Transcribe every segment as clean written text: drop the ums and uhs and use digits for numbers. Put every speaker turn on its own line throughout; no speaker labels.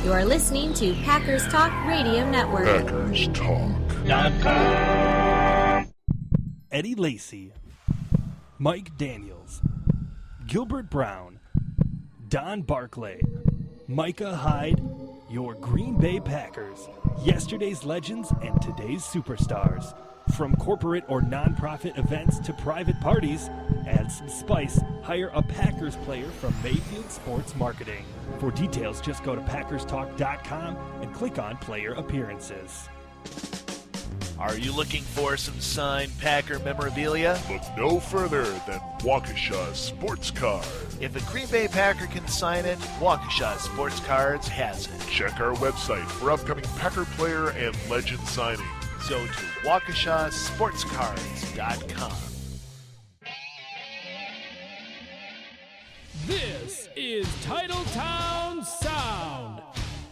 You are listening to Packers Talk Radio Network.
Packers Talk.
Eddie Lacy, Mike Daniels, Gilbert Brown, Don Barclay, Micah Hyde, your Green Bay Packers, yesterday's legends and today's superstars. From corporate or nonprofit events to private parties, add some spice, hire a Packers player from Mayfield Sports Marketing. For details, just go to PackersTalk.com and click on Player Appearances.
Are you looking for some signed Packer memorabilia?
Look no further than Waukesha Sports Card.
If a Green Bay Packer can sign it, Waukesha Sports Cards has it.
Check our website for upcoming Packer player and legend signings.
Go to WaukeshaSportsCards.com.
This is Titletown Sound.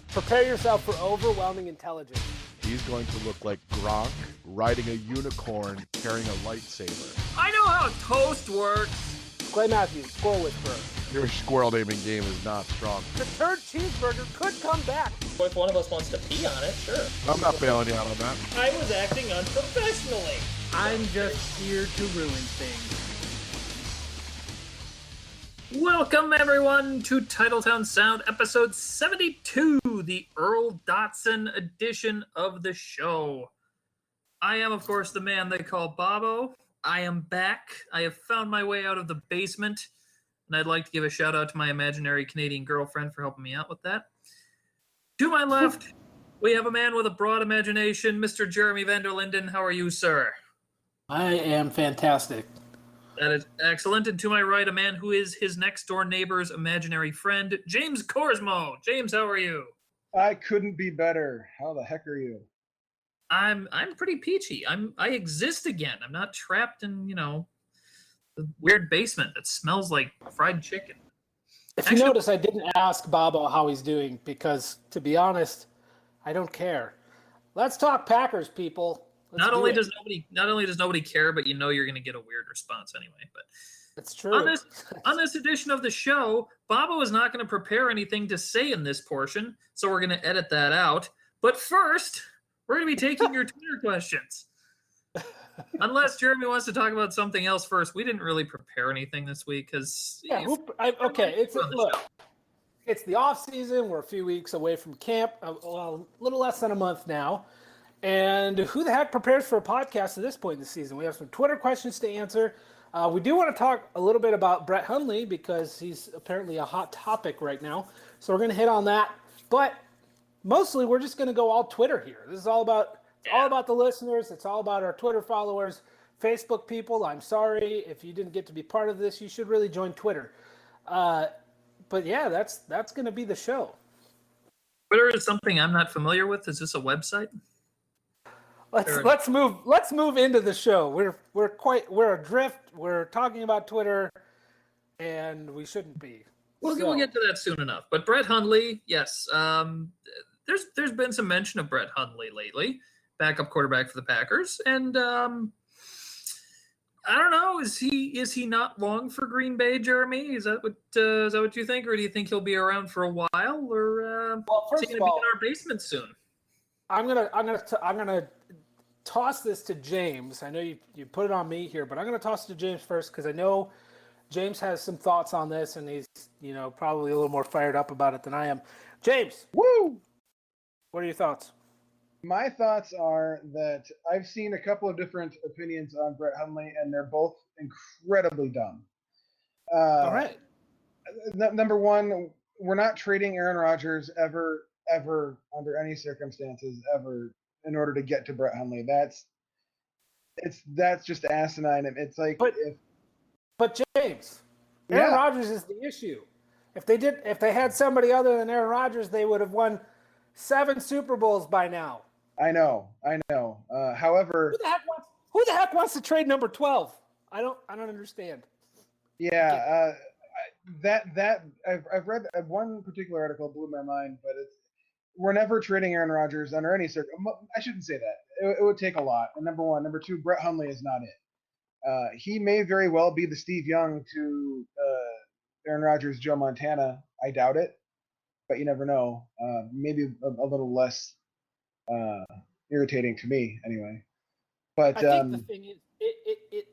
Prepare yourself for overwhelming intelligence.
He's going to look like Gronk riding a unicorn carrying a lightsaber.
I know how toast works.
Clay Matthews, Squirrel Whisperer.
Your squirrel naming game is not strong.
The turd cheeseburger could come back.
If one of us wants to pee on it, sure.
I'm not bailing you out on that.
I was acting unprofessionally.
I'm just here to ruin things.
Welcome, everyone, to Titletown Sound, episode 72, the Earl Dotson edition of the show. I am, of course, the man they call Bobbo. I am back. I have found my way out of the basement, and I'd like to give a shout-out to my imaginary Canadian girlfriend for helping me out with that. To my left, we have a man with a broad imagination, Mr. Jeremy VanderLinden. How are you, sir?
I am fantastic.
That is excellent. And to my right, a man who is his next-door neighbor's imaginary friend, James Korsmo. James, how are you?
I couldn't be better. How the heck are you?
I'm pretty peachy. I exist again. I'm not trapped in, the weird basement that smells like fried chicken.
If you notice, I didn't ask Bobbo how he's doing because, to be honest, I don't care. Let's talk Packers, people.
Not only does nobody care, but you're going to get a weird response anyway. But
it's true.
On this edition of the show, Bobbo is not going to prepare anything to say in this portion, so we're going to edit that out. But first, we're going to be taking your Twitter questions. Unless Jeremy wants to talk about something else first. We didn't really prepare anything this week because
it's the off season. We're a few weeks away from camp. A little less than a month now. And who the heck prepares for a podcast at this point in the season? We have some Twitter questions to answer. We do want to talk a little bit about Brett Hundley because he's apparently a hot topic right now. So we're going to hit on that. But mostly we're just going to go all Twitter here. This is all about the listeners. It's all about our Twitter followers. Facebook people, I'm sorry if you didn't get to be part of this. You should really join Twitter. But yeah, that's going to be the show.
Twitter is something I'm not familiar with. Is this a website?
Let's move into the show. We're adrift. We're talking about Twitter, and we shouldn't be.
We'll get to that soon enough. But Brett Hundley, yes, there's been some mention of Brett Hundley lately, backup quarterback for the Packers, and I don't know. Is he not long for Green Bay, Jeremy? Is that what you think, or do you think he'll be around for a while, or is he going to be in our basement soon?
I'm gonna toss this to James. I know you put it on me here, but I'm gonna toss it to James first because I know James has some thoughts on this, and he's probably a little more fired up about it than I am. James,
woo!
What are your thoughts?
My thoughts are that I've seen a couple of different opinions on Brett Hundley, and they're both incredibly dumb.
All right.
Number one, we're not trading Aaron Rodgers ever under any circumstances ever in order to get to Brett Hundley. That's just asinine. It's like
but James, Aaron Rodgers is the issue. If they had somebody other than Aaron Rodgers, they would have won 7 Super Bowls by now.
I know. However,
who the heck wants to trade number 12? I don't understand.
Yeah, I've read one particular article blew my mind, but we're never trading Aaron Rodgers under any circumstance. I shouldn't say that. It would take a lot. And number one. Number two, Brett Hundley is not it. He may very well be the Steve Young to Aaron Rodgers, Joe Montana. I doubt it. but you never know. Maybe a little less irritating to me, anyway. But
I think the thing is,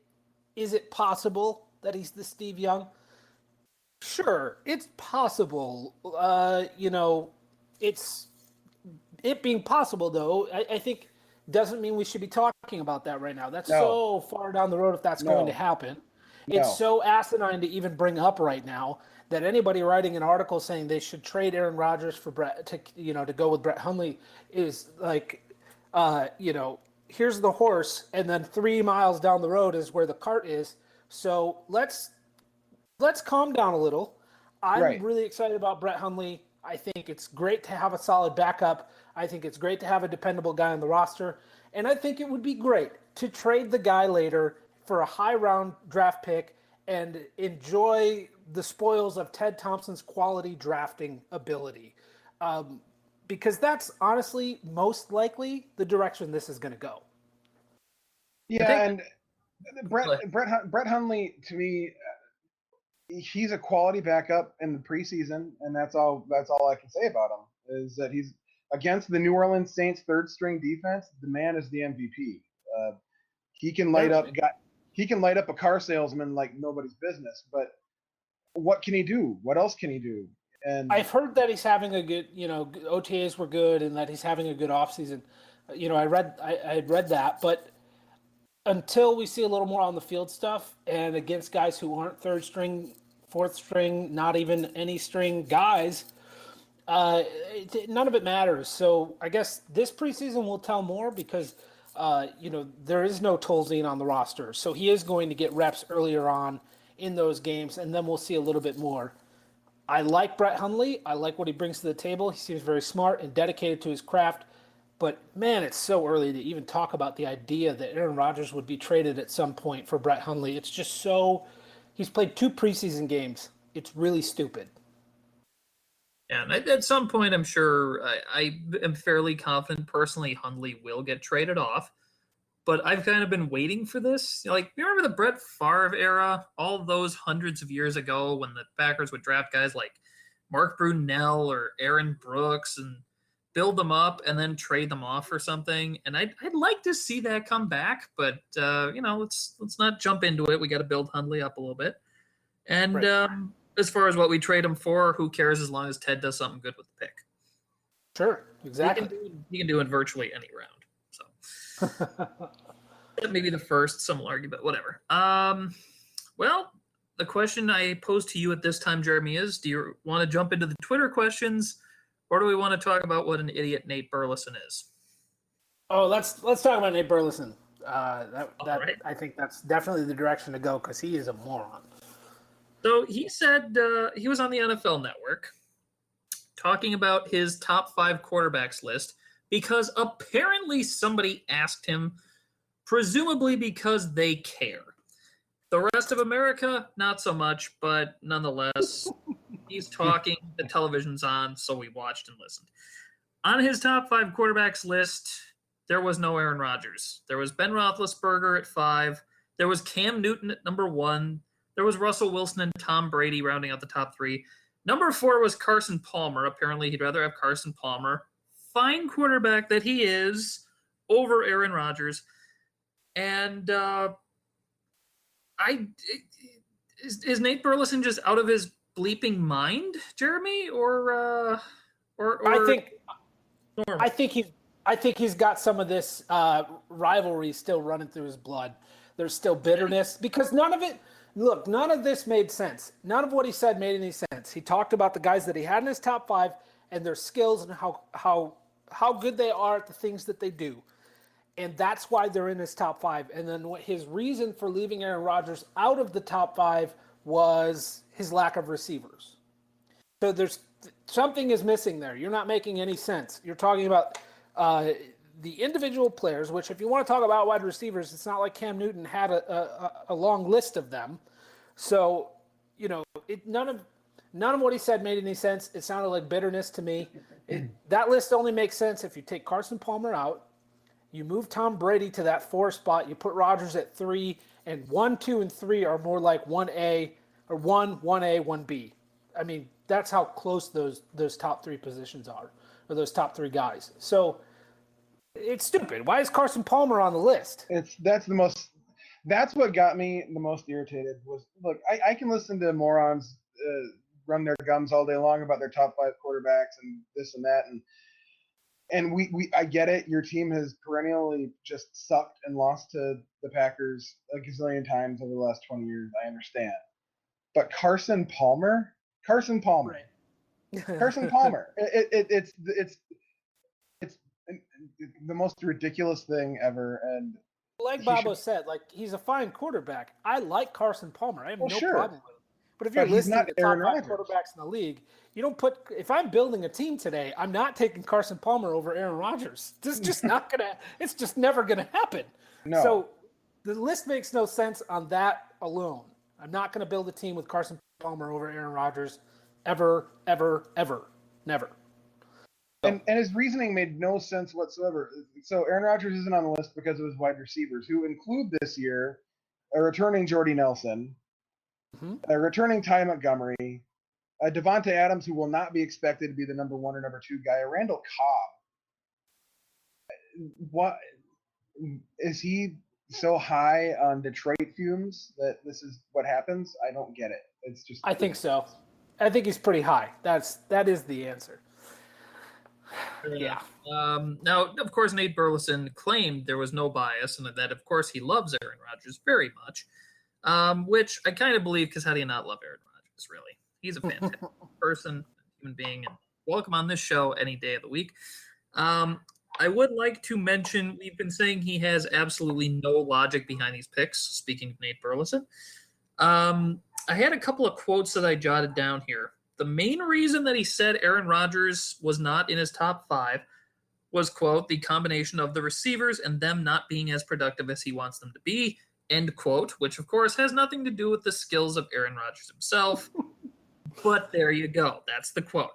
is it possible that he's the Steve Young? Sure, it's possible. It being possible, though, I think doesn't mean we should be talking about that right now. That's so far down the road if that's going to happen. It's so asinine to even bring up right now that anybody writing an article saying they should trade Aaron Rodgers for Brett to go with Brett Hundley is like, here's the horse, and then 3 miles down the road is where the cart is. So let's calm down a little. I'm really excited about Brett Hundley. I think it's great to have a solid backup. I think it's great to have a dependable guy on the roster. And I think it would be great to trade the guy later for a high-round draft pick and enjoy the spoils of Ted Thompson's quality drafting ability. Because that's honestly most likely the direction this is going to go.
Yeah, and Brett Hundley, to me, he's a quality backup in the preseason, and that's all I can say about him is that he's against the New Orleans Saints third string defense. The man is the MVP. He can light up a car salesman like nobody's business. But what can he do? What else can he do? And
I've heard that he's having a good, OTAs were good, and that he's having a good offseason. I had read that, but until we see a little more on the field stuff and against guys who aren't third string, fourth string, not even any string guys, none of it matters. So I guess this preseason will tell more because, there is no Tolzien on the roster. So he is going to get reps earlier on in those games, and then we'll see a little bit more. I like Brett Hundley. I like what he brings to the table. He seems very smart and dedicated to his craft. But, man, it's so early to even talk about the idea that Aaron Rodgers would be traded at some point for Brett Hundley. It's just so – he's played 2 preseason games. It's really stupid.
Yeah, and at some point, I'm sure I am fairly confident personally Hundley will get traded off. But I've kind of been waiting for this. Like, you remember the Brett Favre era? All those hundreds of years ago when the Packers would draft guys like Mark Brunell or Aaron Brooks and build them up and then trade them off for something. And I'd like to see that come back. But, let's not jump into it. We got to build Hundley up a little bit. And as far as what we trade him for, who cares as long as Ted does something good with the pick?
Sure, exactly.
He can do it virtually any round. Maybe the first, some will argue, but whatever. Well, the question I pose to you at this time, Jeremy, is do you want to jump into the Twitter questions, or do we want to talk about what an idiot Nate Burleson is?
Oh, let's talk about Nate Burleson.
Right.
I think that's definitely the direction to go because he is a moron.
So he said he was on the NFL Network talking about his top 5 quarterbacks list because apparently somebody asked him, presumably because they care. The rest of America, not so much, but nonetheless, he's talking, the television's on, so we watched and listened. On his top 5 quarterbacks list, there was no Aaron Rodgers. There was Ben Roethlisberger at 5. There was Cam Newton at number 1. There was Russell Wilson and Tom Brady rounding out the top 3. Number 4 was Carson Palmer. Apparently, he'd rather have Carson Palmer, fine quarterback that he is, over Aaron Rodgers. And is Nate Burleson just out of his bleeping mind, Jeremy, or
I think he's got some of this rivalry still running through his blood. There's still bitterness because none of this made sense. None of what he said made any sense. He talked about the guys that he had in his top 5 and their skills and how good they are at the things that they do. And that's why they're in his top 5. And then his reason for leaving Aaron Rodgers out of the top 5 was his lack of receivers. So there's something is missing there. You're not making any sense. You're talking about the individual players, which if you want to talk about wide receivers, it's not like Cam Newton had a long list of them. So, none of what he said made any sense. It sounded like bitterness to me. That list only makes sense if you take Carson Palmer out, you move Tom Brady to that 4 spot, you put Rodgers at 3, and 1, 2, and 3 are more like 1A or 1A, 1B. I mean, That's how close those top three positions are, or those top three guys. So it's stupid. Why is Carson Palmer on the list?
That's what got me the most irritated was, look, I can listen to morons run their gums all day long about their top 5 quarterbacks and this and that. And I get it. Your team has perennially just sucked and lost to the Packers a gazillion times over the last 20 years. I understand. But Carson Palmer.
Right.
Carson Palmer. It's the most ridiculous thing ever. And
like Bobbo said, like, he's a fine quarterback. I like Carson Palmer. I have no
sure.
problem with him. But if you're
But he's
listing
not
the top
Aaron
5
Rodgers.
quarterbacks in the league, you don't put. If I'm building a team today, I'm not taking Carson Palmer over Aaron Rodgers. This is just not gonna. It's just never gonna happen.
No.
So the list makes no sense on that alone. I'm not going to build a team with Carson Palmer over Aaron Rodgers, ever, never.
And his reasoning made no sense whatsoever. So Aaron Rodgers isn't on the list because of his wide receivers, who include this year a returning Jordy Nelson, a returning Ty Montgomery, a Devontae Adams, who will not be expected to be the number 1 or number 2 guy, a Randall Cobb. What is he so high on Detroit fumes that this is what happens? I don't get it. It's just.
I think so. I think he's pretty high. That is the answer. Yeah.
Now, of course, Nate Burleson claimed there was no bias and that, of course, he loves Aaron Rodgers very much, which I kind of believe, because how do you not love Aaron Rodgers, really? He's a fantastic person, human being, and welcome on this show any day of the week. I would like to mention, we've been saying he has absolutely no logic behind these picks, speaking of Nate Burleson. I had a couple of quotes that I jotted down here. The main reason that he said Aaron Rodgers was not in his top 5 was, quote, the combination of the receivers and them not being as productive as he wants them to be, end quote, which, of course, has nothing to do with the skills of Aaron Rodgers himself. But there you go. That's the quote.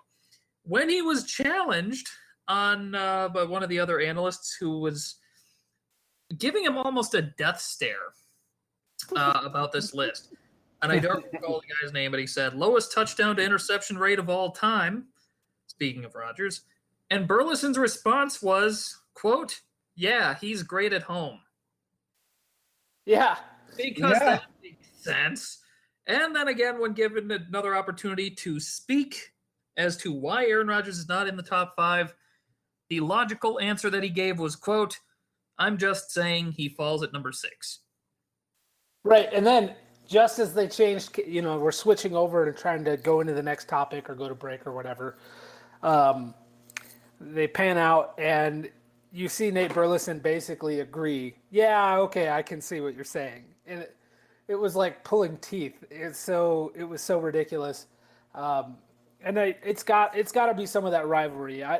When he was challenged on by one of the other analysts who was giving him almost a death stare about this list, and I don't recall the guy's name, but he said, lowest touchdown to interception rate of all time, speaking of Rodgers, and Burleson's response was, quote, yeah, he's great at home.
Yeah.
Because that makes sense. And then again, when given another opportunity to speak as to why Aaron Rodgers is not in the top 5, the logical answer that he gave was, quote, I'm just saying he falls at number 6.
Right. And then just as they changed, we're switching over and trying to go into the next topic or go to break or whatever. They pan out and you see Nate Burleson basically agree. Yeah, okay, I can see what you're saying. And it was like pulling teeth. It was so ridiculous. And it's got to be some of that rivalry. I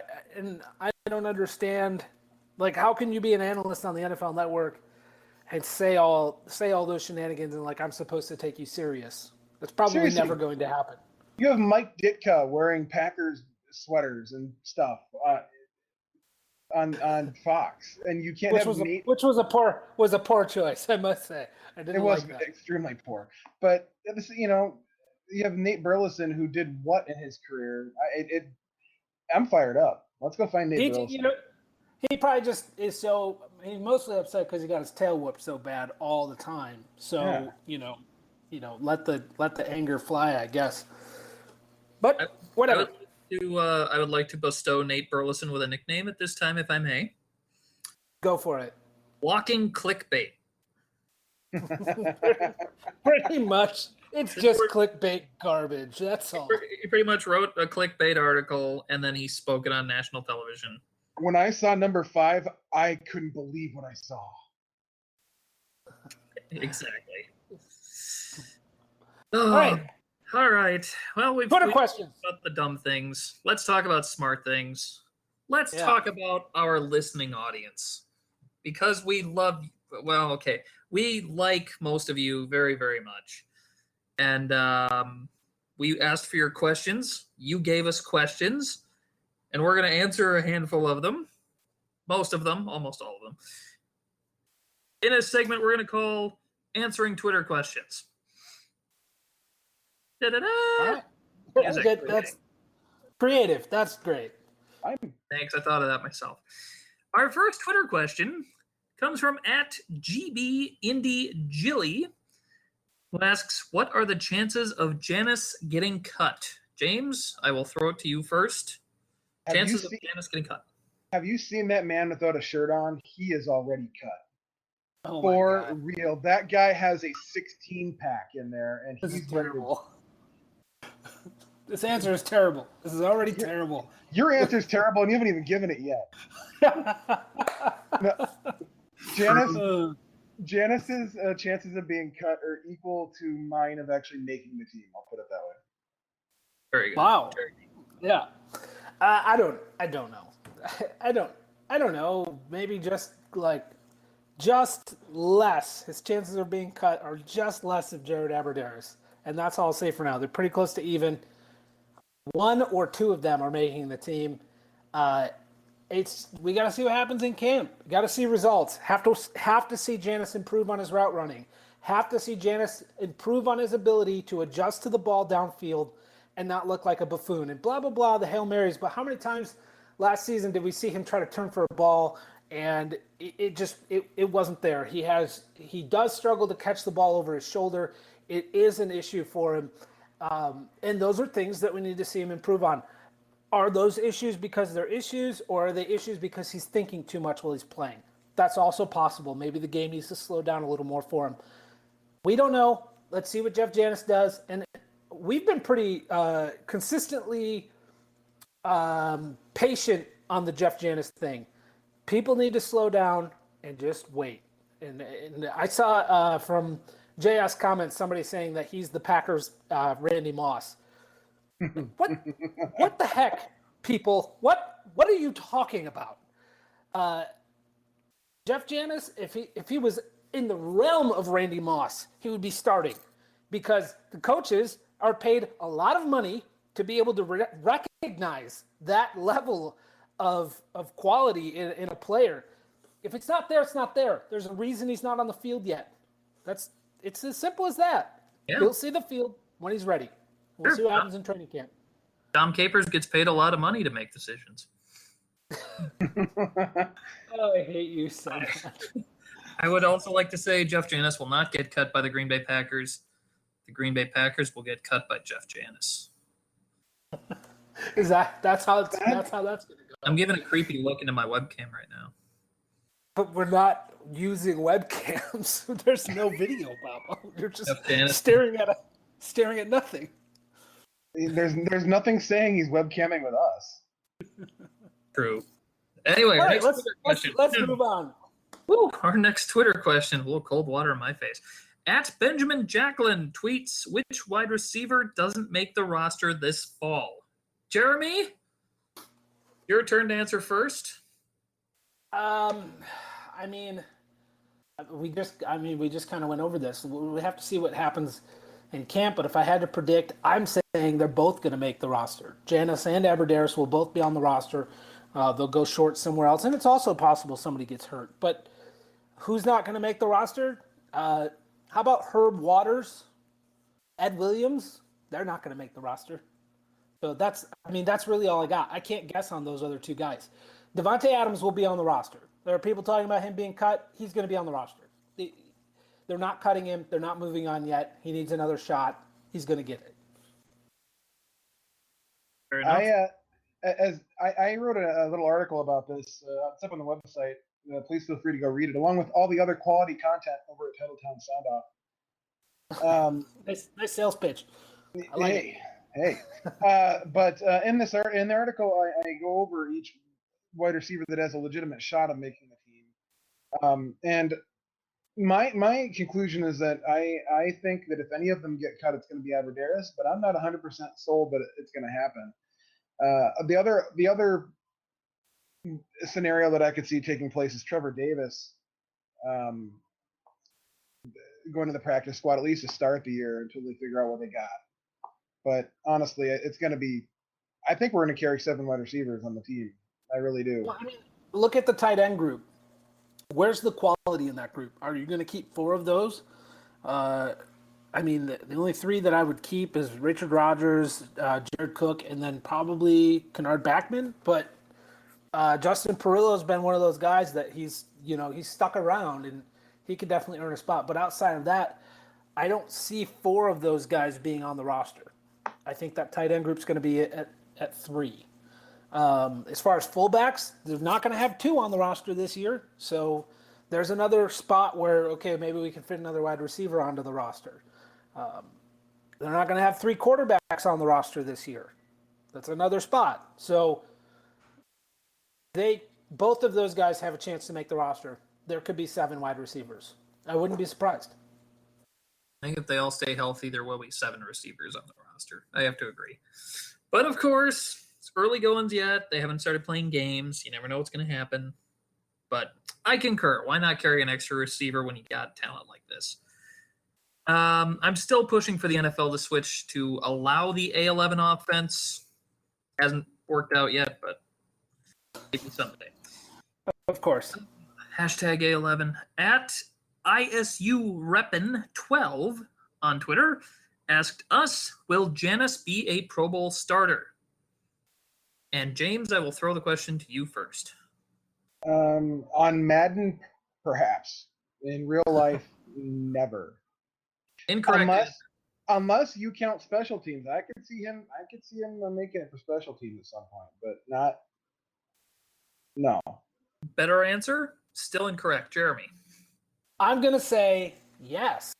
don't understand, like, how can you be an analyst on the NFL Network and say all those shenanigans and, like, I'm supposed to take you serious? That's probably
Seriously.
never going to happen.
You have Mike Ditka wearing Packers sweaters and stuff on Fox, and you can't
which was a poor choice, I must say.
It was extremely poor, but you have Nate Burleson, who did what in his career? I'm fired up. Let's go find Nate Burleson.
He probably just is he's mostly upset because he got his tail whooped so bad all the time. So let the anger fly, I guess. But whatever.
I would like to bestow Nate Burleson with a nickname at this time, if I may.
Go for it.
Walking clickbait.
Pretty much. It's just clickbait garbage. That's all.
He pretty much wrote a clickbait article, and then he spoke it on national television.
When I saw number 5, I couldn't believe what I saw.
Exactly.
All
right. Well, we've
Twitter questions
about the dumb things. Let's talk about smart things. Let's talk about our listening audience, because we like most of you very, very much. And we asked for your questions. You gave us questions, and we're going to answer a handful of them. Most of them, almost all of them. In a segment we're going to call Answering Twitter Questions. Da-da-da!
All right. That's good. That's creative. That's great.
Thanks. I thought of that myself. Our first Twitter question comes from @GBIndyJilly, who asks, what are the chances of Janice getting cut? James, I will throw it to you first. Chances of Janice getting cut.
Have you seen that man without a shirt on? He is already cut.
Oh
For real. That guy has a 16-pack in there, and
This
he's
is terrible. This answer is terrible. This is already terrible.
Your answer is terrible, and you haven't even given it yet. No. Janice's chances of being cut are equal to mine of actually making the team. I'll put it that way.
Very good.
Wow. Yeah. I don't know. I don't know. Maybe just less. His chances of being cut are just less of Jared Abbrederis. And that's all I'll say for now. They're pretty close to even. One or two of them are making the team. We got to see what happens in camp. Got to see results. Have to see Janice improve on his route running. Have to see Janice improve on his ability to adjust to the ball downfield and not look like a buffoon. And blah, blah, blah, the Hail Marys. But how many times last season did we see him try to turn for a ball and it wasn't there? He does struggle to catch the ball over his shoulder. It is an issue for him. And those are things that we need to see him improve on. Are those issues because they're issues, or are they issues because he's thinking too much while he's playing? That's also possible. Maybe the game needs to slow down a little more for him. We don't know. Let's see what Jeff Janis does. And we've been pretty consistently patient on the Jeff Janis thing. People need to slow down and just wait. And I saw from JS comments somebody saying that he's the Packers' Randy Moss. What the heck, people? What are you talking about? Jeff Janis, if he was in the realm of Randy Moss, he would be starting, because the coaches are paid a lot of money to be able to recognize that level of quality in a player. If it's not there, it's not there. There's a reason he's not on the field yet. It's as simple as that.
Yeah.
He'll see the field when he's ready. We'll see what happens in training camp.
Dom Capers gets paid a lot of money to make decisions.
Oh, I hate you so much.
I would also like to say Jeff Janis will not get cut by the Green Bay Packers. The Green Bay Packers will get cut by Jeff Janis.
That's how that's going to go.
I'm giving a creepy look into my webcam right now.
But we're not using webcams. There's no video, Bobbo. You're just staring at nothing.
There's nothing saying he's webcamming with us.
True. Anyway,
all right, let's move on.
Woo, our next Twitter question. A little cold water in my face. @Benjamin Jacqueline tweets, which wide receiver doesn't make the roster this fall? Jeremy, your turn to answer first.
We just kind of went over this. We have to see what happens in camp, but if I had to predict, I'm saying they're both going to make the roster. Janis and Abbrederis will both be on the roster. They'll go short somewhere else, and it's also possible somebody gets hurt. But who's not going to make the roster? How about Herb Waters, Ed Williams? They're not going to make the roster. So that's really all I got. I can't guess on those other two guys. Devontae Adams will be on the roster. There are people talking about him being cut. He's going to be on the roster. They're not cutting him. They're not moving on yet. He needs another shot. He's going to get it.
Fair enough.
I wrote a little article about this. It's up on the website. Please feel free to go read it, along with all the other quality content over at Titletown Sound Off.
Nice sales pitch. I like it.
Hey. But in the article, I go over each wide receiver that has a legitimate shot of making the team. And my conclusion is that I think that if any of them get cut, it's going to be Abbrederis, but I'm not 100% sold that it's going to happen. The other scenario that I could see taking place is Trevor Davis going to the practice squad, at least to start the year until they figure out what they got. But honestly, it's going to be – I think we're going to carry 7 wide receivers on the team. I really do.
Well, look at the tight end group. Where's the quality in that group? Are you going to keep 4 of those?
I mean, the only three that I would keep is Richard Rodgers, Jared Cook, and then probably Kennard Backman. But Justin Perillo has been one of those guys that he's stuck around and he could definitely earn a spot. But outside of that, I don't see four of those guys being on the roster. I think that tight end group's going to be at three. As far as fullbacks, they're not going to have two on the roster this year. So there's another spot where, okay, maybe we can fit another wide receiver onto the roster. They're not going to have three quarterbacks on the roster this year. That's another spot. So both of those guys have a chance to make the roster. There could be 7 wide receivers. I wouldn't be surprised.
I think if they all stay healthy, there will be 7 receivers on the roster. I have to agree. But of course, it's early goings yet. They haven't started playing games. You never know what's going to happen. But I concur. Why not carry an extra receiver when you got talent like this? I'm still pushing for the NFL to switch to allow the A11 offense. Hasn't worked out yet, but maybe someday.
Of course.
Hashtag A11 at ISU Reppin 12 on Twitter asked us, will Janis be a Pro Bowl starter? And James, I will throw the question to you first.
On Madden, perhaps. In real life, never.
Incorrect.
Unless you count special teams, I could see him making it for special teams at some point, but not. No.
Better answer? Still incorrect, Jeremy.
I'm gonna say yes.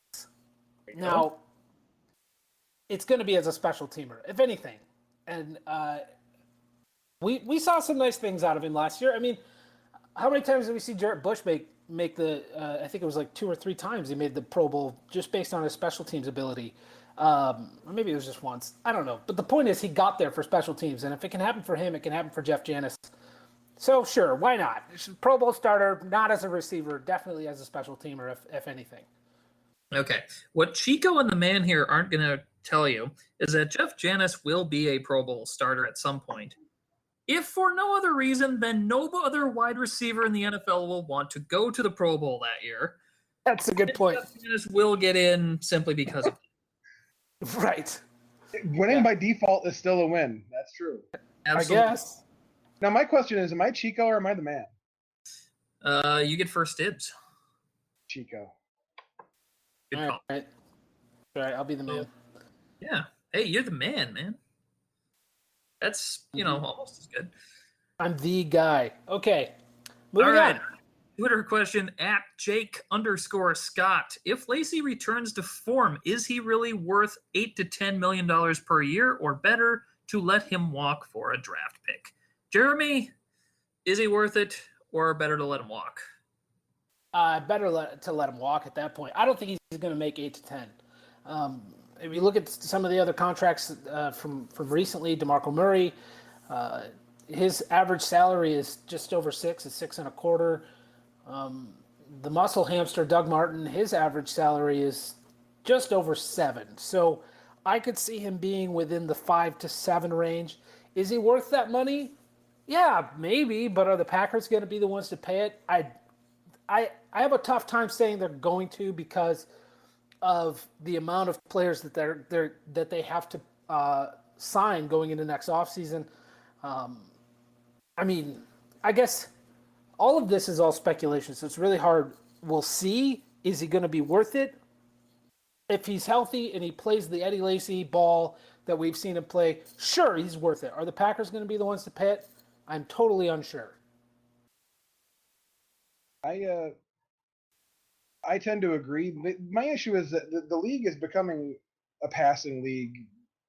Now, it's gonna be as a special teamer, if anything, and we saw some nice things out of him last year. I mean, how many times did we see Jarrett Bush make the? I think it was like 2 or 3 times he made the Pro Bowl just based on his special teams ability. Or maybe it was just once. I don't know. But the point is, he got there for special teams, and if it can happen for him, it can happen for Jeff Janis. So sure, why not? Pro Bowl starter, not as a receiver, definitely as a special teamer, if anything.
Okay. What Chico and the man here aren't going to tell you is that Jeff Janis will be a Pro Bowl starter at some point. If for no other reason than no other wide receiver in the NFL will want to go to the Pro Bowl that year.
That's a good point.
Jeff Janis will get in simply because of
it. Right.
Winning by default is still a win. That's true.
Absolutely.
I guess.
Now, my question is, am I Chico or am I the man?
You get first dibs.
Chico.
Good call.
All right, I'll be the man.
Yeah. Hey, you're the man. That's, almost as good.
I'm the guy. Okay. Moving on.
Twitter question at Jake_Scott. If Lacy returns to form, is he really worth $8 to $10 million per year, or better to let him walk for a draft pick? Jeremy, is he worth it, or better to let him walk?
Better to let him walk at that point. I don't think he's going to make 8 to 10. If you look at some of the other contracts from recently, DeMarco Murray, his average salary is just over 6. It's 6.25. The muscle hamster Doug Martin, his average salary is just over 7. So I could see him being within the 5 to 7 range. Is he worth that money? Yeah, maybe, but are the Packers going to be the ones to pay it? I have a tough time saying they're going to, because of the amount of players that they have to sign going into next offseason. I mean, I guess all of this is all speculation, so it's really hard. We'll see. Is he going to be worth it? If he's healthy and he plays the Eddie Lacy ball that we've seen him play, sure, he's worth it. Are the Packers going to be the ones to pay it? I'm totally unsure.
I tend to agree. My issue is that the league is becoming a passing league,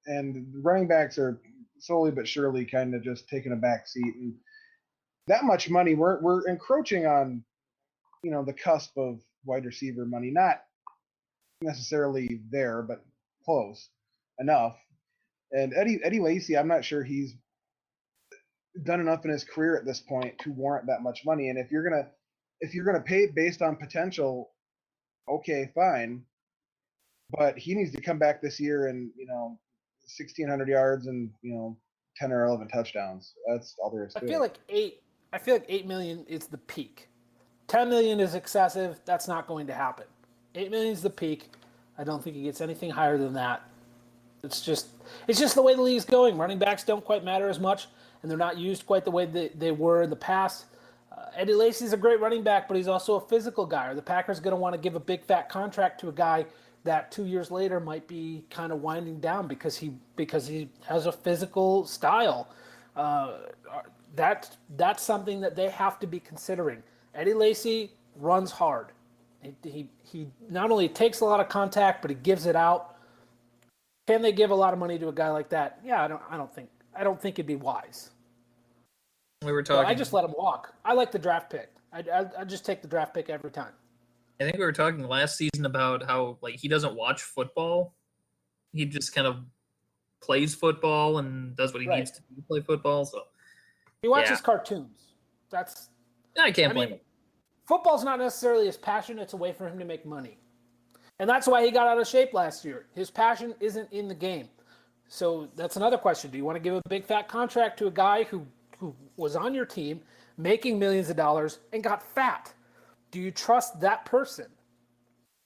and running backs are slowly but surely kind of just taking a back seat. And that much money, we're encroaching on, the cusp of wide receiver money. Not necessarily there, but close enough. And Eddie Lacy, I'm not sure he's done enough in his career at this point to warrant that much money. And if you're gonna pay based on potential, okay, fine. But he needs to come back this year and 1,600 yards and 10 or 11 touchdowns. That's all there is to it.
I feel like $8 million is the peak. $10 million is excessive. That's not going to happen. $8 million is the peak. I don't think he gets anything higher than that. It's just the way the league's going. Running backs don't quite matter as much, and they're not used quite the way they were in the past. Eddie Lacy's a great running back, but he's also a physical guy. Are the Packers going to want to give a big fat contract to a guy that 2 years later might be kind of winding down because he has a physical style? That's something that they have to be considering. Eddie Lacy runs hard. He not only takes a lot of contact, but he gives it out. Can they give a lot of money to a guy like that? Yeah, I don't think it'd be wise.
We were talking.
So I just let him walk. I like the draft pick. I just take the draft pick every time.
I think we were talking last season about how he doesn't watch football. He just kind of plays football and does what he needs to do to play football. So
he watches cartoons.
I can't blame him.
Football's not necessarily his passion. It's a way for him to make money. And that's why he got out of shape last year. His passion isn't in the game. So that's another question. Do you want to give a big fat contract to a guy who was on your team, making millions of dollars, and got fat? Do you trust that person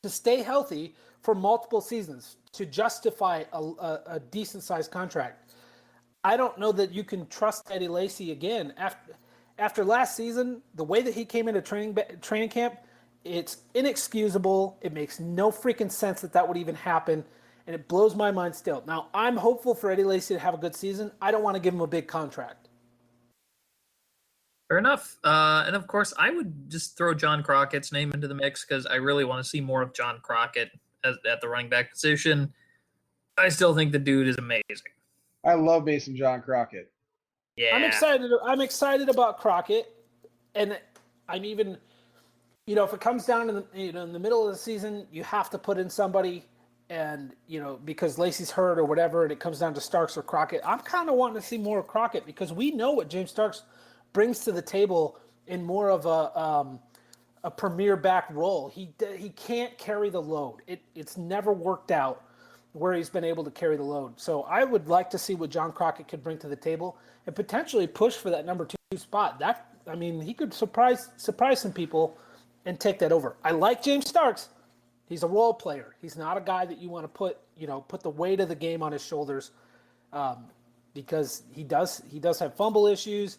to stay healthy for multiple seasons to justify a decent-sized contract? I don't know that you can trust Eddie Lacy again. After last season, the way that he came into training camp, it's inexcusable. It makes no freaking sense that would even happen, and it blows my mind still. Now, I'm hopeful for Eddie Lacy to have a good season. I don't want to give him a big contract.
Fair enough. And of course, I would just throw John Crockett's name into the mix because I really want to see more of John Crockett at the running back position. I still think the dude is amazing.
I love Mason John Crockett.
Yeah,
I'm excited about Crockett, and I'm even, if it comes down to in the middle of the season, you have to put in somebody, and because Lacy's hurt or whatever, and it comes down to Starks or Crockett. I'm kind of wanting to see more of Crockett because we know what James Starks brings to the table in more of a premier back role. He can't carry the load. It's never worked out where he's been able to carry the load. So I would like to see what John Crockett could bring to the table and potentially push for that number 2 spot. He could surprise some people and take that over. I like James Starks. He's a role player. He's not a guy that you want to put the weight of the game on his shoulders, because he does have fumble issues.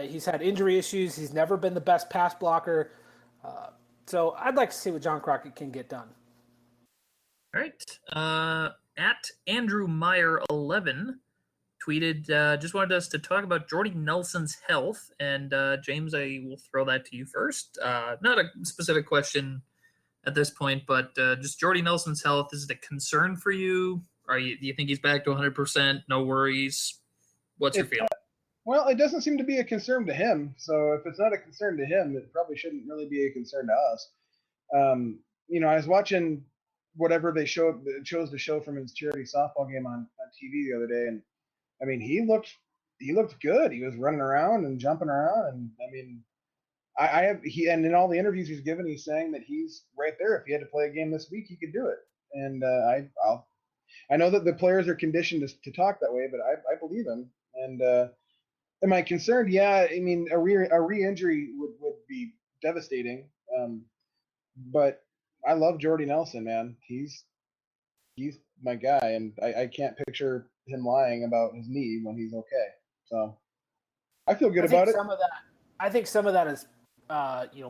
He's had injury issues. He's never been the best pass blocker. So I'd like to see what John Crockett can get done.
All right. At Andrew Meyer 11 tweeted, just wanted us to talk about Jordy Nelson's health. And James, I will throw that to you first. Not a specific question at this point, but just Jordy Nelson's health. Is it a concern for you? Do you think he's back to 100%? No worries. What's your feeling?
Well, it doesn't seem to be a concern to him. So if it's not a concern to him, it probably shouldn't really be a concern to us. I was watching whatever they chose to show from his charity softball game on TV the other day, and he looked good. He was running around and jumping around, and and in all the interviews he's given, he's saying that he's right there. If he had to play a game this week, he could do it. And I know that the players are conditioned to talk that way, but I believe him. And am I concerned? Yeah, a re-injury would be devastating. But I love Jordy Nelson, man. He's my guy, and I can't picture him lying about his knee when he's okay. So I feel good about it.
I think some of that is,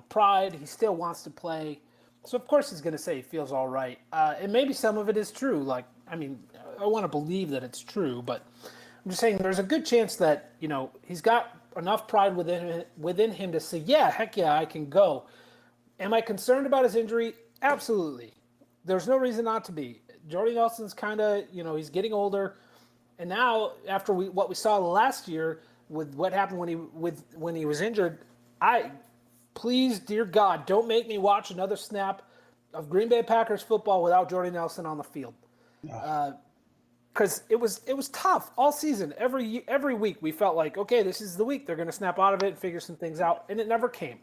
pride. He still wants to play, so of course he's going to say he feels all right. And maybe some of it is true. I want to believe that it's true, but I'm just saying there's a good chance that he's got enough pride within him to say, yeah, heck yeah, I can go. Am I concerned about his injury? Absolutely. There's no reason not to be. Jordy Nelson's kind of, he's getting older, and now after what we saw last year with what happened when he was injured, please, dear God, don't make me watch another snap of Green Bay Packers football without Jordy Nelson on the field. Because it was tough all season. Every week we felt like, okay, this is the week they're going to snap out of it and figure some things out, and it never came.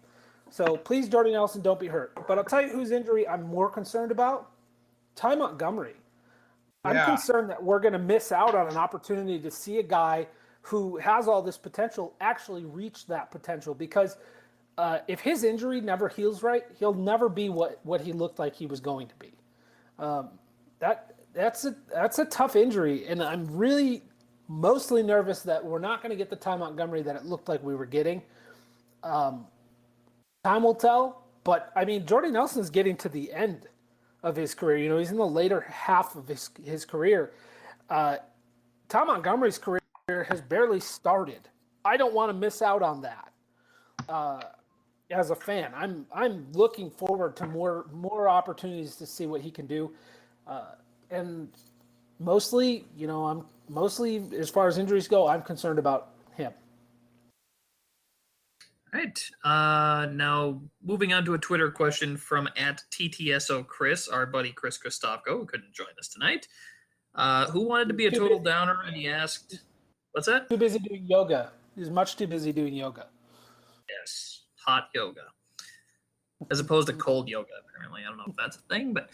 So please, Jordy Nelson, don't be hurt. But I'll tell you whose injury I'm more concerned about. Ty Montgomery. I'm concerned that we're going to miss out on an opportunity to see a guy who has all this potential actually reach that potential, because if his injury never heals right, he'll never be what he looked like he was going to be. That's a tough injury, and I'm really mostly nervous that we're not going to get the Ty Montgomery that it looked like we were getting. Time will tell, but I mean, Jordy Nelson's getting to the end of his career. You know, he's in the later half of his career. Ty Montgomery's career has barely started. I don't want to miss out on that. As a fan, I'm looking forward to more opportunities to see what he can do, and mostly, you know, I'm mostly as far as injuries go, I'm concerned about him.
All right. Now moving on to a Twitter question from @TTSO Chris, our buddy Chris Kristofco, who couldn't join us tonight. Who wanted to be a total downer, and he asked, "What's that?"
Too busy doing yoga. He's much too busy doing yoga.
Yes, hot yoga, as opposed to cold yoga. Apparently, I don't know if that's a thing, but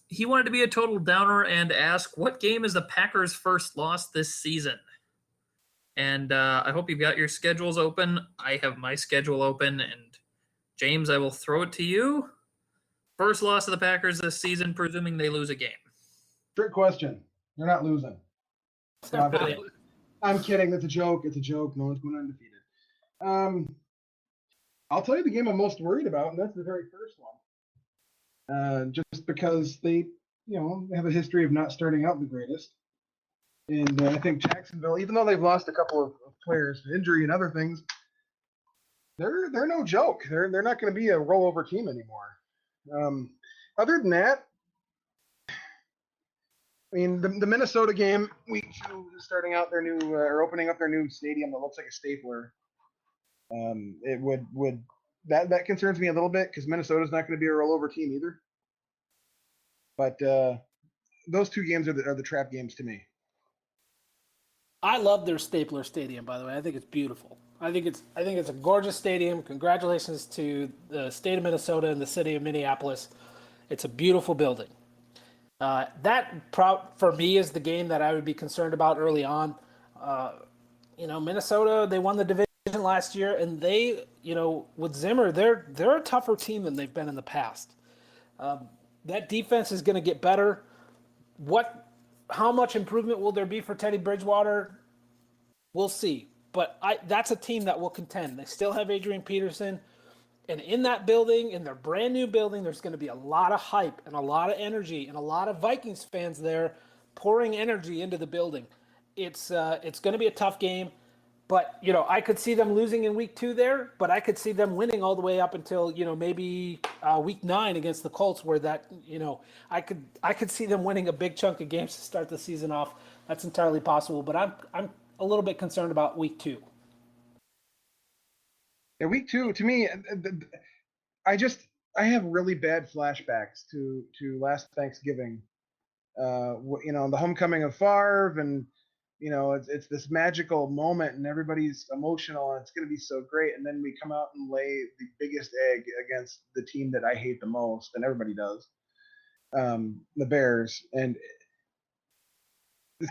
he wanted to be a total downer and ask, "What game is the Packers' first loss this season?" And I hope you've got your schedules open. I have my schedule open, and James, I will throw it to you. First loss of the Packers this season, presuming they lose a game.
Trick question. They're not losing. I'm kidding. That's a joke. It's a joke. No one's going undefeated. I'll tell you the game I'm most worried about, and that's the very first one. Just because they, have a history of not starting out the greatest. And I think Jacksonville, even though they've lost a couple of players to injury and other things, they're no joke. They're not going to be a rollover team anymore. Other than that, I mean, the Minnesota game, week 2, is starting out their new or opening up their new stadium that looks like a stapler. It would that concerns me a little bit because Minnesota's not going to be a rollover team either. But those 2 games are the trap games to me.
I love their Stapler Stadium, by the way. I think it's beautiful. I think it's a gorgeous stadium. Congratulations to the state of Minnesota and the city of Minneapolis. It's a beautiful building. For me is the game that I would be concerned about early on. Minnesota, they won the division last year, and they, with Zimmer, they're a tougher team than they've been in the past. That defense is going to get better. How much improvement will there be for Teddy Bridgewater? We'll see. But that's a team that will contend. They still have Adrian Peterson. And in that building, in their brand new building, there's going to be a lot of hype and a lot of energy and a lot of Vikings fans there pouring energy into the building. It's going to be a tough game. But, I could see them losing in week 2 there, but I could see them winning all the way up until, maybe week 9 against the Colts where that, I could see them winning a big chunk of games to start the season off. That's entirely possible, but I'm a little bit concerned about week 2.
Yeah, week 2, to me, I have really bad flashbacks to last Thanksgiving. The homecoming of Favre and, it's this magical moment and everybody's emotional and it's going to be so great. And then we come out and lay the biggest egg against the team that I hate the most, and everybody does, the Bears. And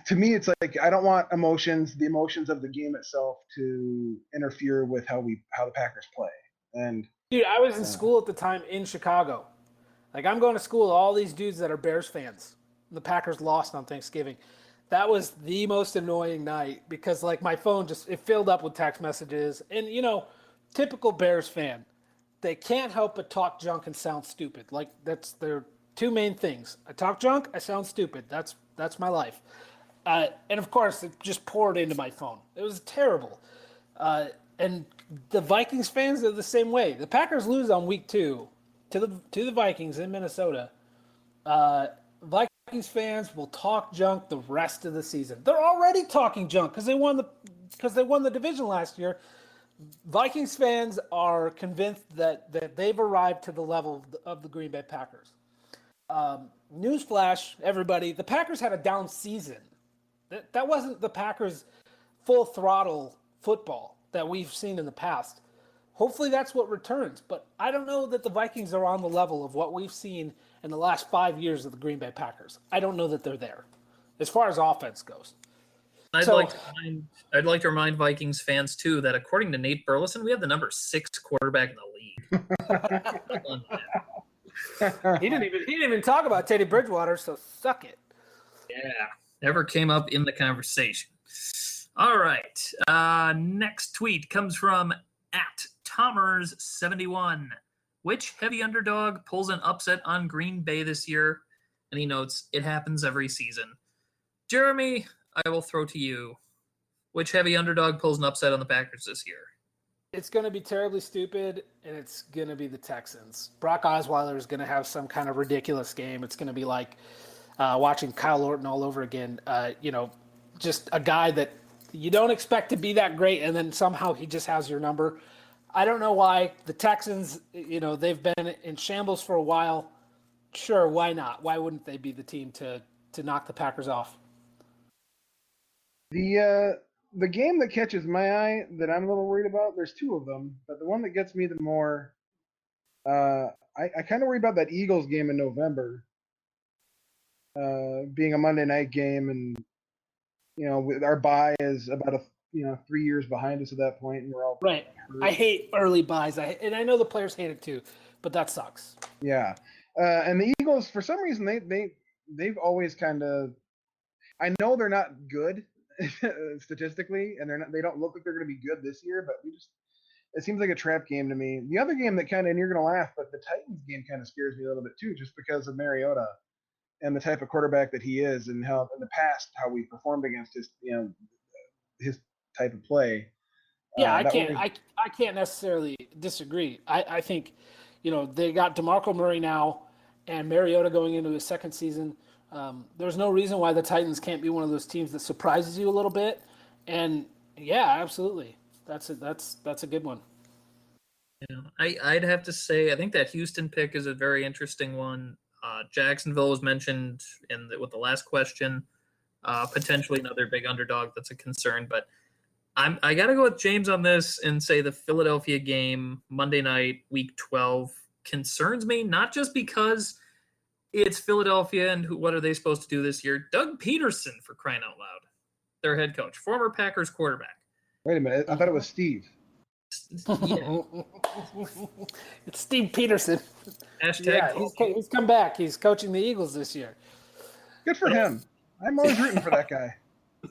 to me, it's like I don't want the emotions of the game itself to interfere with how the Packers play. And
dude, I was in school at the time in Chicago. Like, I'm going to school with all these dudes that are Bears fans. The Packers lost on Thanksgiving. That was the most annoying night because, like, my phone it filled up with text messages. And, typical Bears fan, they can't help but talk junk and sound stupid. Like, that's their 2 main things. I talk junk, I sound stupid. That's my life. And, of course, it just poured into my phone. It was terrible. And the Vikings fans are the same way. The Packers lose on week 2 to the Vikings in Minnesota. Vikings fans will talk junk the rest of the season. They're already talking junk because they won the division last year. Vikings fans are convinced that they've arrived to the level of the Green Bay Packers. Newsflash, everybody, the Packers had a down season. That wasn't the Packers' full throttle football that we've seen in the past. Hopefully that's what returns, but I don't know that the Vikings are on the level of what we've seen in the last 5 years of the Green Bay Packers. I don't know that they're there as far as offense goes.
I'd like to remind Vikings fans, too, that according to Nate Burleson, we have the number 6 quarterback in the league.
He didn't even talk about Teddy Bridgewater, so suck it.
Yeah, never came up in the conversation. All right. Next tweet comes from @Tomers71. Which heavy underdog pulls an upset on Green Bay this year? And he notes, it happens every season. Jeremy, I will throw to you. Which heavy underdog pulls an upset on the Packers this year?
It's going to be terribly stupid, and it's going to be the Texans. Brock Osweiler is going to have some kind of ridiculous game. It's going to be like watching Kyle Orton all over again. Just a guy that you don't expect to be that great, and then somehow he just has your number. I don't know why. The Texans, they've been in shambles for a while. Sure, why not? Why wouldn't they be the team to knock the Packers off?
The game that catches my eye that I'm a little worried about, there's two of them, but the one that gets me the more, I kind of worry about that Eagles game in November, being a Monday night game, and with our bye is about 3 years behind us at that point, and we're all
right. Hurt. I hate early buys, and I know the players hate it too, but that sucks.
Yeah, and the Eagles, for some reason, they've always kind of, I know they're not good statistically, and they don't look like they're going to be good this year, but it seems like a trap game to me. The other game that and you're going to laugh, but the Titans game kind of scares me a little bit too, just because of Mariota and the type of quarterback that he is, and how in the past how we performed against his type of play.
Yeah, I can't necessarily disagree. I think they got DeMarco Murray now and Mariota going into his second season. There's no reason why the Titans can't be one of those teams that surprises you a little bit. And yeah, absolutely. That's a good one.
Yeah, I'd have to say, I think that Houston pick is a very interesting one. Jacksonville was mentioned with the last question. Potentially another big underdog that's a concern, but I got to go with James on this and say the Philadelphia game Monday night, week 12, concerns me, not just because it's Philadelphia and what are they supposed to do this year? Doug Peterson, for crying out loud, their head coach, former Packers quarterback.
Wait a minute, I thought it was Steve.
Yeah.
It's Steve Peterson.
Hashtag
he's come back. He's coaching the Eagles this year.
Good for him. I'm always rooting for that guy.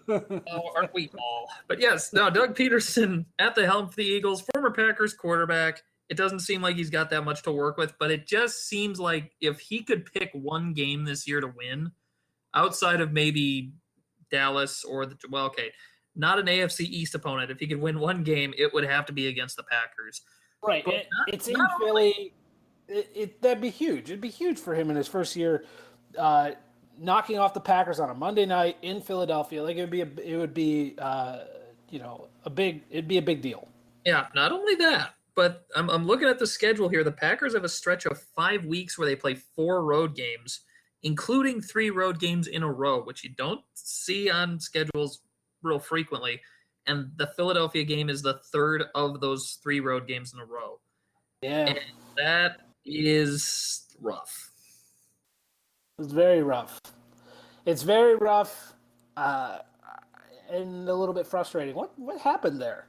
Oh, aren't we all? But yes, no, Doug Peterson at the helm for the Eagles, former Packers quarterback. It doesn't seem like he's got that much to work with, but it just seems like if he could pick one game this year to win, outside of maybe Dallas or not an AFC East opponent, if he could win one game, it would have to be against the Packers.
Right. It's in Philly. That'd be huge. It'd be huge for him in his first year, knocking off the Packers on a Monday night in Philadelphia. Like it'd be a big deal.
Yeah. Not only that, but I'm looking at the schedule here. The Packers have a stretch of 5 weeks where they play 4 road games, including 3 road games in a row, which you don't see on schedules real frequently. And the Philadelphia game is the third of those 3 road games in a row.
Yeah.
And that is rough.
It's very rough. It's very rough and a little bit frustrating. What happened there?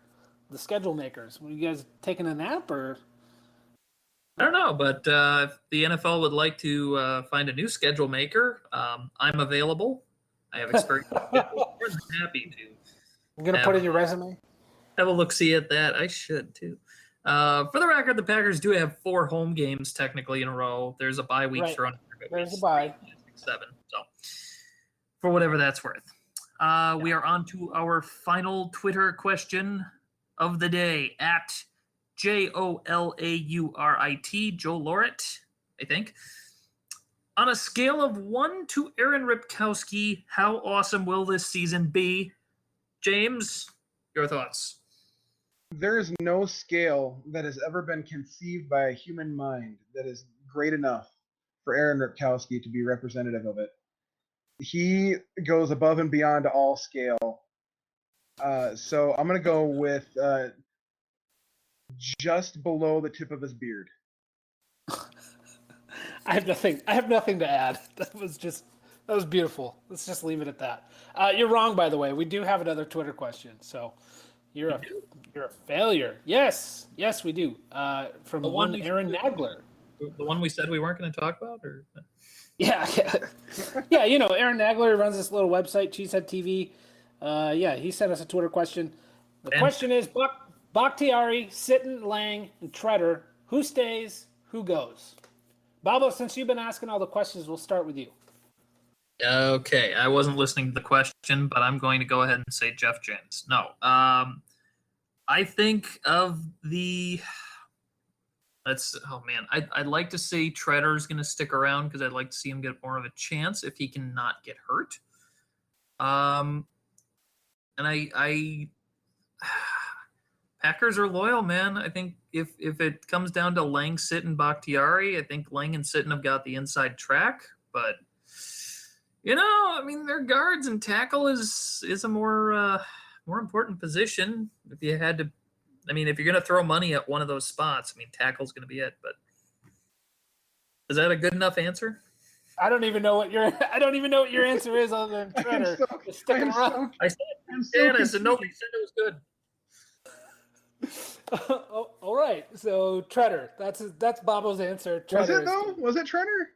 The schedule makers. Were you guys taking a nap or?
I don't know, but if the NFL would like to find a new schedule maker, I'm available. I have experience. More than happy to.
I'm going to put in your resume?
Have a look-see at that. I should, too. For the record, the Packers do have 4 home games technically in a row. There's a bye week thrown in there.
There's a bye.
7. So, for whatever that's worth. We are on to our final Twitter question of the day at JOLAURIT, Joe Lorett, I think. On a scale of 1 to Aaron Ripkowski, how awesome will this season be? James, your thoughts?
There is no scale that has ever been conceived by a human mind that is great enough for Aaron Ripkowski to be representative of it. He goes above and beyond all scale. So I'm going to go with just below the tip of his beard.
I have nothing to add. That was beautiful. Let's just leave it at that. You're wrong, by the way. We do have another Twitter question. So you're a failure. Yes, we do. From one Aaron Nagler.
The one we said we weren't going to talk about, or
Yeah. Yeah, Aaron Nagler runs this little website, Cheesehead TV. He sent us a Twitter question. The question is, Bakhtiari, Sitton, Lang, and Treader, who stays, who goes? Bobbo, since you've been asking all the questions, we'll start with you.
Okay, I wasn't listening to the question, but I'm going to go ahead and say Jeff James. No. I think of the... I'd like to say Treader's going to stick around because I'd like to see him get more of a chance if he can not get hurt. And I Packers are loyal, man. I think if it comes down to Lang, Sitton, Bakhtiari, I think Lang and Sitton have got the inside track. But their guards and tackle is a more important position. If you had to. If you're going to throw money at one of those spots, tackle's going to be it. But is that a good enough answer?
I don't even know what your answer is other than Treader.
I said nobody said it was good.
All right, so Treader. That's Bobbo's answer. Treader
was it though? Was it Treader?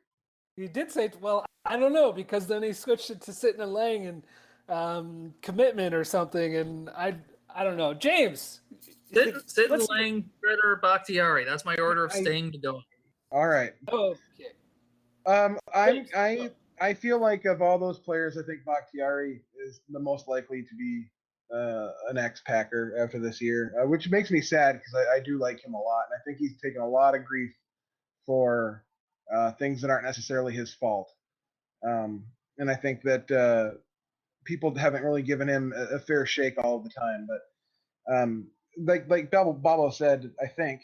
He did say. Well, I don't know because then he switched it to Sitton and Lang and commitment or something, and I don't know. James.
Sitton, Lang, Treader, Bakhtiari. That's my order of staying to go.
All right.
Oh, okay.
I feel like of all those players, I think Bakhtiari is the most likely to be an ex-Packer after this year, which makes me sad because I do like him a lot, and I think he's taken a lot of grief for things that aren't necessarily his fault. And I think that people haven't really given him a fair shake all the time, but. Like Bobbo said, I think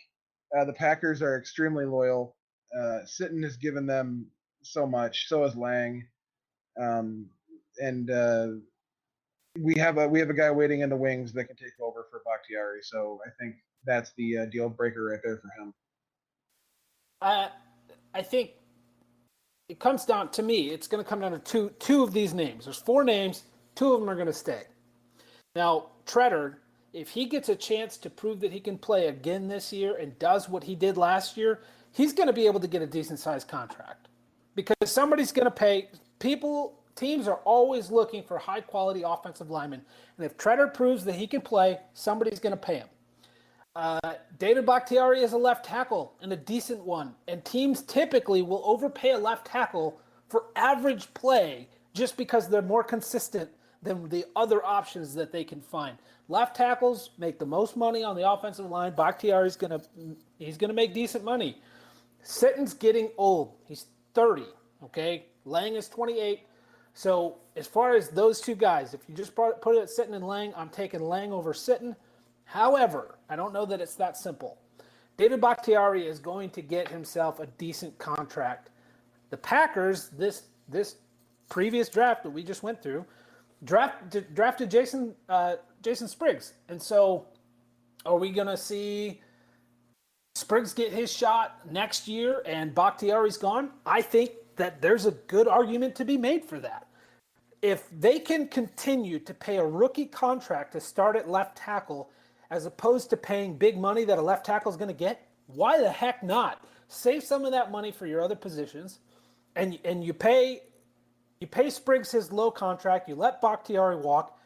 the Packers are extremely loyal. Sitton has given them so much. So has Lang, and we have a guy waiting in the wings that can take over for Bakhtiari. So I think that's the deal breaker right there for him.
I think it comes down to me. It's going to come down to two of these names. There's 4 names. 2 of them are going to stay. Now, Treader. If he gets a chance to prove that he can play again this year and does what he did last year, he's going to be able to get a decent-sized contract because somebody's going to pay. Teams are always looking for high-quality offensive linemen, and if Treader proves that he can play, somebody's going to pay him. David Bakhtiari is a left tackle and a decent one, and teams typically will overpay a left tackle for average play just because they're more consistent than the other options that they can find. Left tackles make the most money on the offensive line. Bakhtiari's gonna make decent money. Sitton's getting old. He's 30. Okay, Lang is 28. So as far as those 2 guys, if you just put it at Sitton and Lang, I'm taking Lang over Sitton. However, I don't know that it's that simple. David Bakhtiari is going to get himself a decent contract. The Packers, this previous draft that we just went through, drafted Jason Spriggs. And so are we going to see Spriggs get his shot next year and Bakhtiari's gone? I think that there's a good argument to be made for that. If they can continue to pay a rookie contract to start at left tackle as opposed to paying big money that a left tackle is going to get, why the heck not? Save some of that money for your other positions and you pay Spriggs his low contract, you let Bakhtiari walk,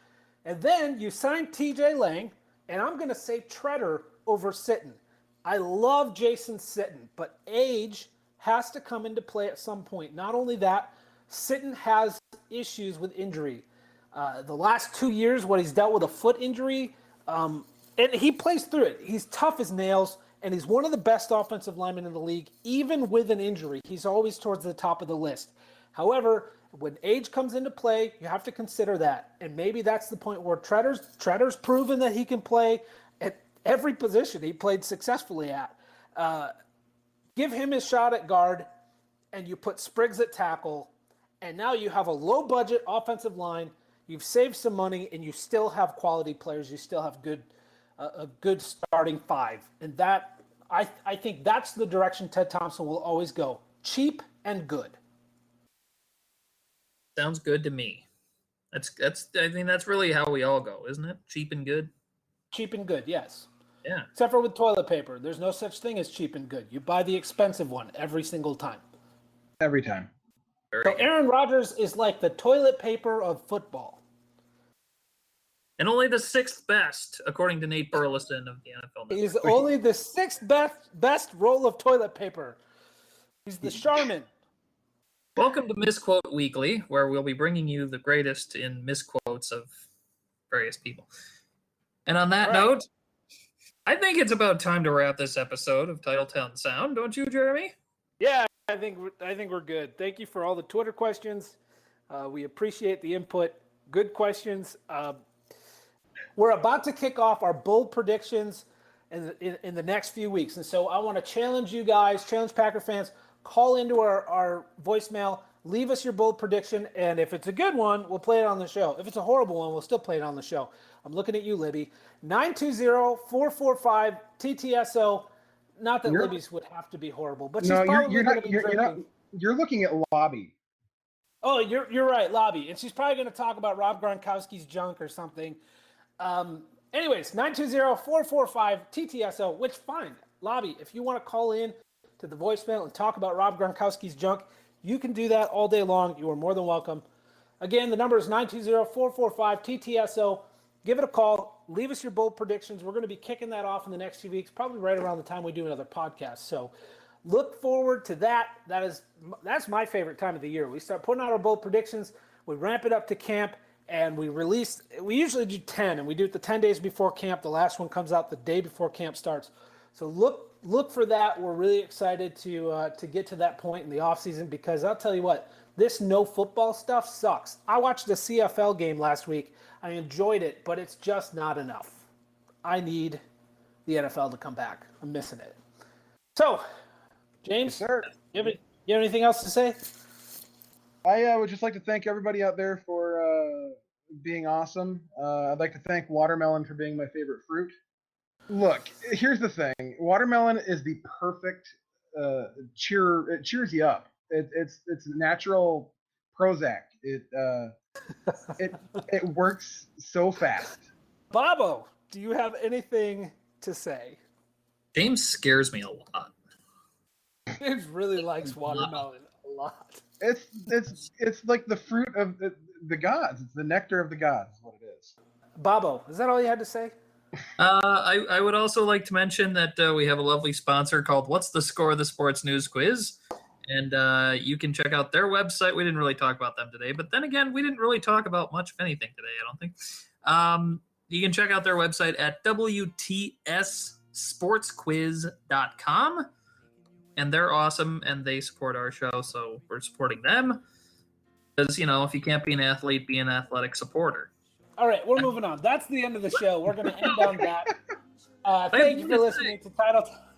and then you sign TJ Lang, and I'm going to say Treader over Sitton. I love Jason Sitton, but age has to come into play at some point. Not only that, Sitton has issues with injury. The last 2 years, what he's dealt with a foot injury, and he plays through it. He's tough as nails, and he's one of the best offensive linemen in the league. Even with an injury, he's always towards the top of the list. However, when age comes into play, you have to consider that. And maybe that's the point where Treader's proven that he can play at every position he played successfully at. Give him his shot at guard, and you put Spriggs at tackle, and now you have a low-budget offensive line. You've saved some money, and you still have quality players. You still have a good starting 5. And that I think that's the direction Ted Thompson will always go. Cheap and good.
Sounds good to me. That's really how we all go, isn't it? Cheap and good.
Cheap and good, yes.
Yeah.
Except for with toilet paper. There's no such thing as cheap and good. You buy the expensive one every single time.
Every time.
Very
So
good.
Aaron Rodgers is like the toilet paper of football.
And only the 6th best, according to Nate Burleson of the NFL Network.
He's only the 6th best roll of toilet paper. He's the Charmin.
Welcome to Misquote Weekly, where we'll be bringing you the greatest in misquotes of various people. And on that note, I think it's about time to wrap this episode of Titletown Sound, don't you, Jeremy?
Yeah, I think we're good. Thank you for all the Twitter questions. We appreciate the input. Good questions. We're about to kick off our bold predictions in the next few weeks. And so I want to challenge you guys, challenge Packer fans, call into our voicemail, leave us your bold prediction, and if it's a good one, we'll play it on the show. If it's a horrible one, we'll still play it on the show. I'm looking at you, Libby. 920-445-TTSO. Not that Libby's would have to be horrible, but she's probably going to be drinking.
You're looking at Lobby.
Oh, you're right, Lobby. And she's probably going to talk about Rob Gronkowski's junk or something. Anyways, 920-445-TTSO, which, fine. Lobby, if you want to call in to the voicemail and talk about Rob Gronkowski's junk, you can do that all day long. You are more than welcome. Again, the number is 920-445-TTSO. Give it a call. Leave us your bold predictions. We're going to be kicking that off in the next few weeks, probably right around the time we do another podcast. So look forward to that. That's my favorite time of the year. We start putting out our bold predictions. We ramp it up to camp, and we usually do 10, and we do it the 10 days before camp. The last one comes out the day before camp starts. So look for that. We're really excited to get to that point in the offseason, because I'll tell you what, this no football stuff sucks. I watched the CFL game last week. I enjoyed it, but it's just not enough. I need the NFL to come back. I'm missing it. So, James,
Yes, sir.
You have anything else to say?
I would just like to thank everybody out there for being awesome. I'd like to thank watermelon for being my favorite fruit. Look, here's the thing. Watermelon is the perfect it cheers you up. It's natural Prozac. It works so fast.
Bobbo, do you have anything to say?
James scares me a lot.
James really likes watermelon a lot.
It's like the fruit of the gods. It's the nectar of the gods, is what it is.
Bobbo, is that all you had to say?
I would also like to mention that we have a lovely sponsor called What's the Score of the Sports News Quiz? And you can check out their website. We didn't really talk about them today, but then again, we didn't really talk about much of anything today, I don't think. You can check out their website at WTSSportsquiz.com. And they're awesome, and they support our show, so we're supporting them. Because, if you can't be an athlete, be an athletic supporter.
All right, we're moving on. That's the end of the show. We're going to end on that. Thank you for listening to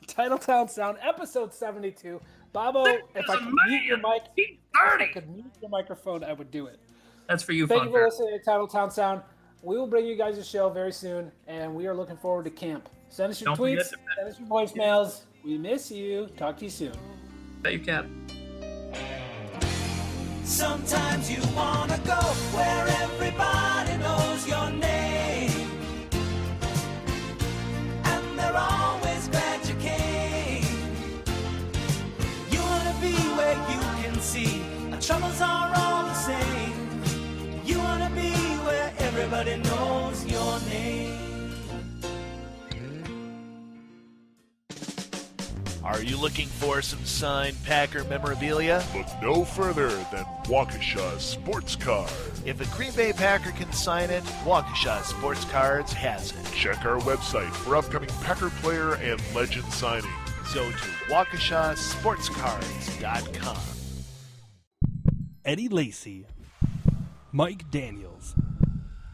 Titletown Sound, episode 72. Bobbo, if I could mute your mic, if I could mute your microphone, I would do it.
That's for you,
Thank you for
Funker.
listening to Titletown Sound. We will bring you guys a show very soon, and we are looking forward to camp. Send us your
Don't forget
tweets, send us your voicemails. We miss you. Talk to you soon.
Bet you can.
Sometimes you wanna go where everybody knows your name, and they're always glad you came. You wanna be where you can see our troubles are all the same. You wanna be where everybody knows your name.
Are you looking for some signed Packer memorabilia?
Look no further than Waukesha Sports Card.
If a Green Bay Packer can sign it, Waukesha Sports Cards has it.
Check our website for upcoming Packer player and legend signings.
Go to WaukeshaSportsCards.com.
Eddie Lacy, Mike Daniels,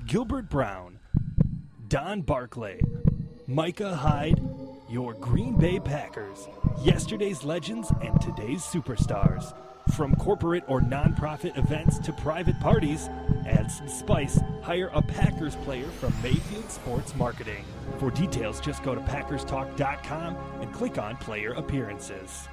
Gilbert Brown, Don Barclay, Micah Hyde, your Green Bay Packers, yesterday's legends and today's superstars. From corporate or nonprofit events to private parties, add some spice, hire a Packers player from Mayfield Sports Marketing. For details, just go to PackersTalk.com and click on Player Appearances.